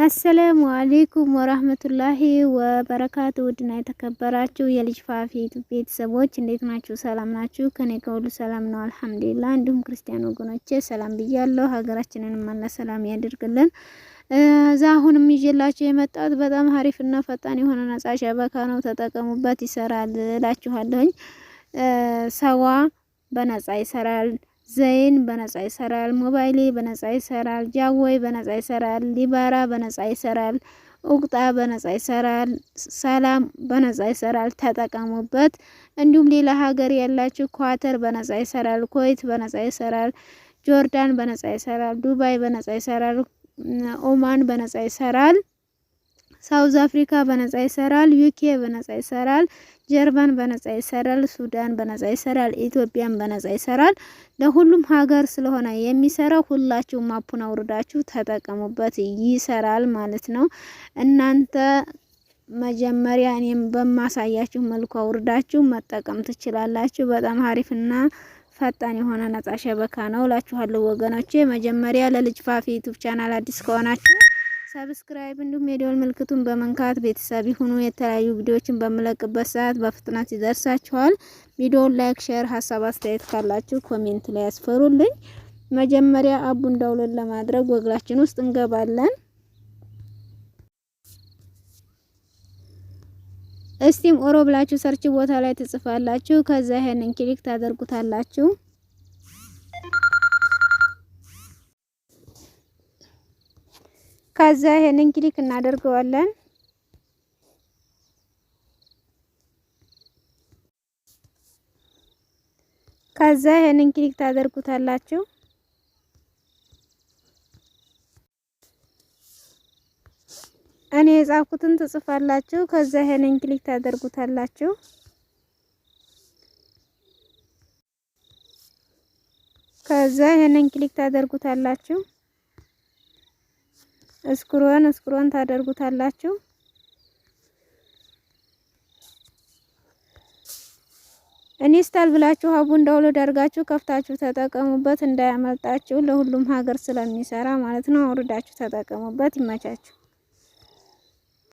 አሰላሙ አለይኩም ወራህመቱላሂ ወበረካቱ። ውድና የተከበራችሁ የልጅ ፋፊ ቤተሰቦች እንዴት ናችሁ? ሰላም ናችሁ? ከኔ ከሁሉ ሰላም ነው አልሐምዱሊላህ። እንዲሁም ክርስቲያን ወገኖቼ ሰላም ብያለሁ። ሀገራችንን አላህ ሰላም ያድርግልን። አሁንም ይዤላችሁ የመጣሁት በጣም አሪፍና ፈጣን የሆነ ነፃ ሸበካ ነው። ተጠቀሙበት፣ ይሰራል እላችኋለሁኝ። ሰዋ በነፃ ይሰራል። ዘይን በነፃ ይሰራል። ሞባይሌ በነፃ ይሰራል። ጃወይ በነፃ ይሰራል። ሊባራ በነፃ ይሰራል። ኡቅጣ በነፃ ይሰራል። ሰላም በነፃ ይሰራል። ተጠቀሙበት። እንዲሁም ሌላ ሀገር ያላችሁ ኳተር በነፃ ይሰራል። ኩዌት በነፃ ይሰራል። ጆርዳን በነፃ ይሰራል። ዱባይ በነፃ ይሰራል። ኦማን በነፃ ይሰራል። ሳውዝ አፍሪካ በነፃ ይሰራል። ዩኬ በነፃ ይሰራል። ጀርመን በነፃ ይሰራል። ሱዳን በነፃ ይሰራል። ኢትዮጵያን በነፃ ይሰራል። ለሁሉም ሀገር ስለሆነ የሚሰራው ሁላችሁም አፑን አውርዳችሁ ተጠቀሙበት፣ ይሰራል ማለት ነው። እናንተ መጀመሪያ እኔም በማሳያችሁ መልኩ አውርዳችሁ መጠቀም ትችላላችሁ። በጣም አሪፍና ፈጣን የሆነ ነፃ ሸበካ ነው እላችኋለሁ ወገኖቼ። መጀመሪያ ለልጅ ፋፊ ዩቲዩብ ቻናል አዲስ ከሆናችሁ ሰብስክራይብ እንዲሁም የደወል ምልክቱን በመንካት ቤተሰብ ይሁኑ። የተለያዩ ቪዲዮዎችን በመለቅበት ሰዓት በፍጥነት ይደርሳችኋል። ቪዲዮውን ላይክ፣ ሼር፣ ሀሳብ አስተያየት ካላችሁ ኮሜንት ላይ ያስፈሩልኝ። መጀመሪያ አፑን ዳውንሎድ ለማድረግ ጎግላችን ውስጥ እንገባለን። እስቲም ኦሮ ብላችሁ ሰርች ቦታ ላይ ትጽፋላችሁ። ከዛ ይሄንን ክሊክ ታደርጉታላችሁ። ከዛ ይሄንን ክሊክ እናደርገዋለን። ከዛ ይሄንን ክሊክ ታደርጉታላችሁ። እኔ የጻፍኩትን ትጽፋላችሁ። ከዛ ይሄንን ክሊክ ታደርጉታላችሁ። ከዛ ይሄንን ክሊክ ታደርጉታላችሁ። እስክሮን ታደርጉታላችሁ። ኢንስታል ብላችሁ አፑን ዳውንሎድ አድርጋችሁ ከፍታችሁ ተጠቀሙበት፣ እንዳያመልጣችሁ። ለሁሉም ሀገር ስለሚሰራ ማለት ነው። አውርዳችሁ ተጠቀሙበት። ይመቻችሁ።